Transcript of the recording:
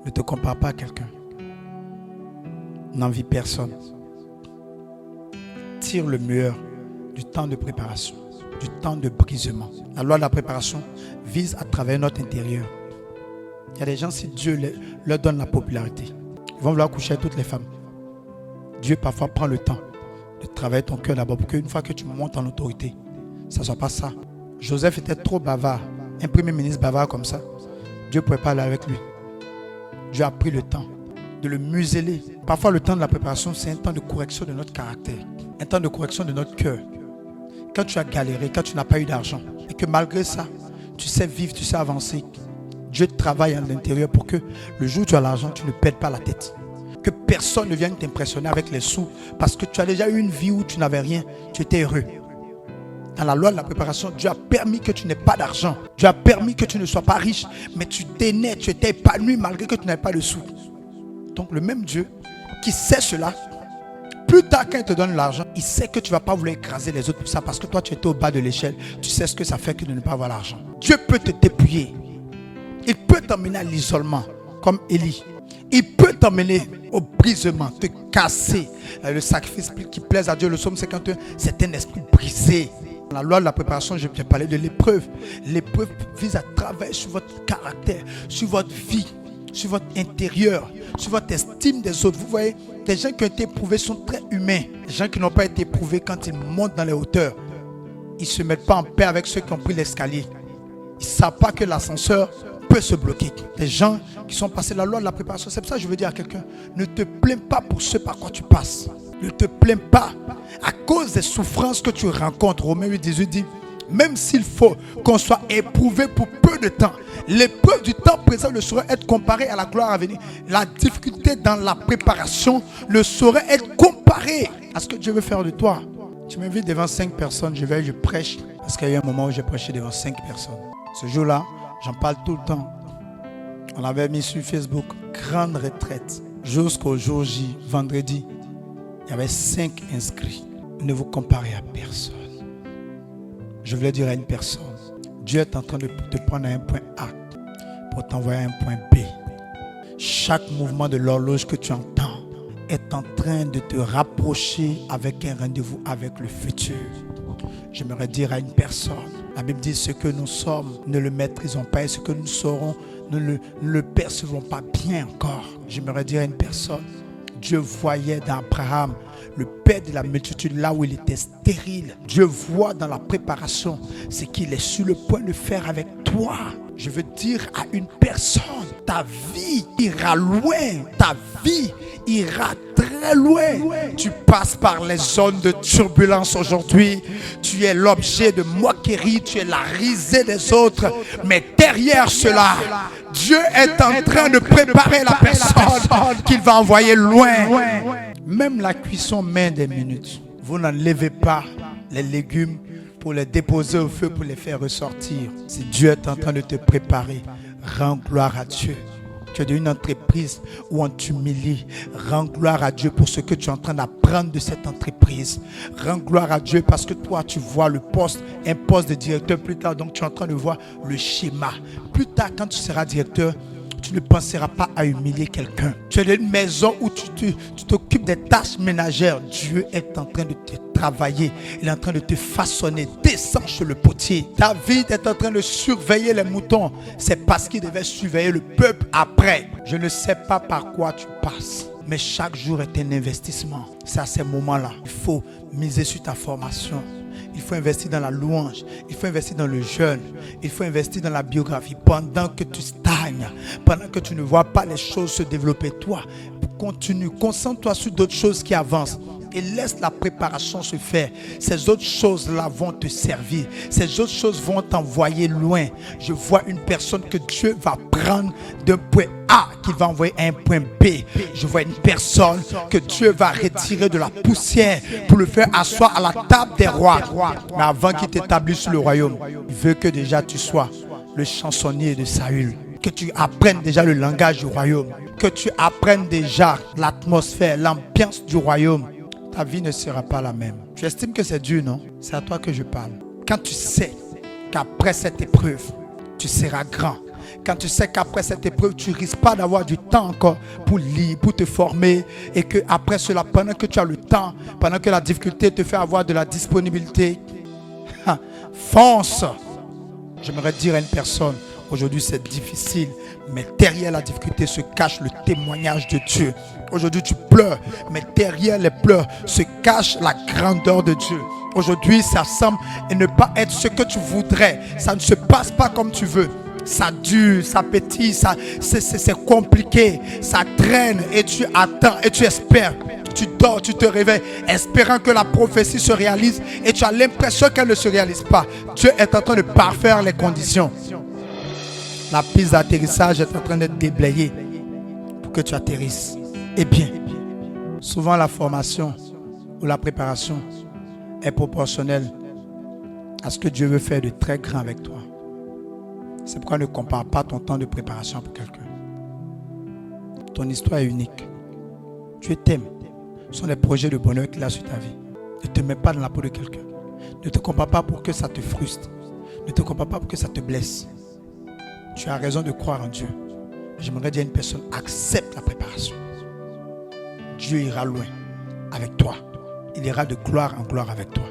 Ne te compare pas à quelqu'un. N'envie personne. Tire le meilleur du temps de préparation, du temps de brisement. La loi de la préparation vise à travailler notre intérieur. Il y a des gens, si Dieu leur donne la popularité, ils vont vouloir coucher avec toutes les femmes. Dieu parfois prend le temps de travailler ton cœur d'abord pour qu'une fois que tu montes en autorité, ça ne soit pas ça. Joseph était trop bavard, un premier ministre bavard comme ça. Dieu ne pouvait pas aller avec lui. Dieu a pris le temps de le museler. Parfois, le temps de la préparation, c'est un temps de correction de notre caractère, un temps de correction de notre cœur. Quand tu as galéré, quand tu n'as pas eu d'argent, et que malgré ça, tu sais vivre, tu sais avancer, Dieu travaille à l'intérieur pour que le jour où tu as l'argent, tu ne perdes pas la tête. Que personne ne vienne t'impressionner avec les sous parce que tu as déjà eu une vie où tu n'avais rien, tu étais heureux. Dans la loi de la préparation, Dieu a permis que tu n'aies pas d'argent. Dieu a permis que tu ne sois pas riche, mais tu t'aimais, tu étais épanoui malgré que tu n'avais pas de sous. Donc le même Dieu qui sait cela, plus tard quand il te donne l'argent, il sait que tu ne vas pas vouloir écraser les autres pour ça parce que toi tu étais au bas de l'échelle. Tu sais ce que ça fait que de ne pas avoir l'argent. Dieu peut te dépouiller. Il peut t'emmener à l'isolement comme Élie. Il peut t'emmener au brisement, te casser. Le sacrifice qui plaise à Dieu, le psaume 51, c'est un esprit brisé. Dans la loi de la préparation, je vais parler de l'épreuve. L'épreuve vise à travailler sur votre caractère, sur votre vie, sur votre intérieur, sur votre estime des autres. Vous voyez, les gens qui ont été éprouvés sont très humains. Les gens qui n'ont pas été éprouvés, quand ils montent dans les hauteurs, ils ne se mettent pas en paix avec ceux qui ont pris l'escalier. Ils ne savent pas que l'ascenseur peut se bloquer. Les gens qui sont passés la loi de la préparation, c'est pour ça que je veux dire à quelqu'un, ne te plains pas pour ce par quoi tu passes. Ne te plains pas à cause des souffrances que tu rencontres. Romains 8,18 dit, même s'il faut qu'on soit éprouvé pour peu de temps, l'épreuve du temps présent ne saurait être comparée à la gloire à venir. La difficulté dans la préparation ne saurait être comparée à ce que Dieu veut faire de toi. Tu m'invites devant 5 personnes, je prêche. Parce qu'il y a eu un moment où j'ai prêché devant 5 personnes. Ce jour-là, j'en parle tout le temps. On avait mis sur Facebook, grande retraite. Jusqu'au jour J, vendredi, il y avait 5 inscrits. Ne vous comparez à personne. Je voulais dire à une personne, Dieu est en train de te prendre à un point A pour t'envoyer à un point B. Chaque mouvement de l'horloge que tu entends est en train de te rapprocher avec un rendez-vous avec le futur. J'aimerais dire à une personne, la Bible dit ce que nous sommes, ne le maîtrisons pas et ce que nous saurons, ne le percevons pas bien encore. J'aimerais dire à une personne, Dieu voyait dans Abraham le père de la multitude là où il était stérile. Dieu voit dans la préparation ce qu'il est sur le point de faire avec toi. Je veux dire à une personne, ta vie ira loin, ta vie ira très loin. Tu passes par les zones de turbulence aujourd'hui. Tu es l'objet de moquerie, tu es la risée des autres. Mais derrière cela, Dieu est en train de préparer la personne qu'il va envoyer loin. Même la cuisson met des minutes. Vous n'enlevez pas les légumes pour les déposer au feu, pour les faire ressortir. Si Dieu est en train de te préparer, rends gloire à Dieu. Tu es dans une entreprise où on t'humilie. Rends gloire à Dieu pour ce que tu es en train d'apprendre de cette entreprise. Rends gloire à Dieu parce que toi, tu vois le poste, un poste de directeur plus tard. Donc, tu es en train de voir le schéma. Plus tard, quand tu seras directeur, tu ne penseras pas à humilier quelqu'un. Tu es dans une maison où tu t'occupes des tâches ménagères. Dieu est en train de te travailler. Il est en train de te façonner. Descends chez le potier. David est en train de surveiller les moutons. C'est parce qu'il devait surveiller le peuple après. Je ne sais pas par quoi tu passes, mais chaque jour est un investissement. C'est à ces moments-là, il faut miser sur ta formation. Il faut investir dans la louange, il faut investir dans le jeûne, il faut investir dans la biographie. Pendant que tu stagnes, pendant que tu ne vois pas les choses se développer, toi, continue, concentre-toi sur d'autres choses qui avancent et laisse la préparation se faire. Ces autres choses-là vont te servir, ces autres choses vont t'envoyer loin. Je vois une personne que Dieu va prendre d'un point A qu'il va envoyer à un point B. Je vois une personne que Dieu va retirer de la poussière pour le faire asseoir à la table des rois. Mais avant qu'il t'établisse sur le royaume, il veut que déjà tu sois le chansonnier de Saül. Que tu apprennes déjà le langage du royaume. Que tu apprennes déjà l'atmosphère, l'ambiance du royaume. Ta vie ne sera pas la même. Tu estimes que c'est dur, non? C'est à toi que je parle. Quand tu sais qu'après cette épreuve, tu seras grand. quand tu sais qu'après cette épreuve, tu ne risques pas d'avoir du temps encore pour lire, pour te former, et qu'après cela, pendant que tu as le temps, pendant que la difficulté te fait avoir de la disponibilité, fonce. J'aimerais dire à une personne, aujourd'hui c'est difficile, mais derrière la difficulté se cache le témoignage de Dieu. Aujourd'hui tu pleures, mais derrière les pleurs se cache la grandeur de Dieu. Aujourd'hui ça semble ne pas être ce que tu voudrais, ça ne se passe pas comme tu veux. Ça dure, ça pétille, c'est compliqué, ça traîne et tu attends et tu espères. Tu dors, tu te réveilles, espérant que la prophétie se réalise et tu as l'impression qu'elle ne se réalise pas. Dieu est en train de parfaire les conditions. La piste d'atterrissage est en train d'être déblayée pour que tu atterrisses. Eh bien, souvent la formation ou la préparation est proportionnelle à ce que Dieu veut faire de très grand avec toi. C'est pourquoi ne compare pas ton temps de préparation pour quelqu'un. Ton histoire est unique. Dieu t'aime. Ce sont les projets de bonheur qu'il a sur ta vie. Ne te mets pas dans la peau de quelqu'un. Ne te compare pas pour que ça te frustre. Ne te compare pas pour que ça te blesse. Tu as raison de croire en Dieu. J'aimerais dire à une personne, accepte la préparation. Dieu ira loin avec toi. Il ira de gloire en gloire avec toi.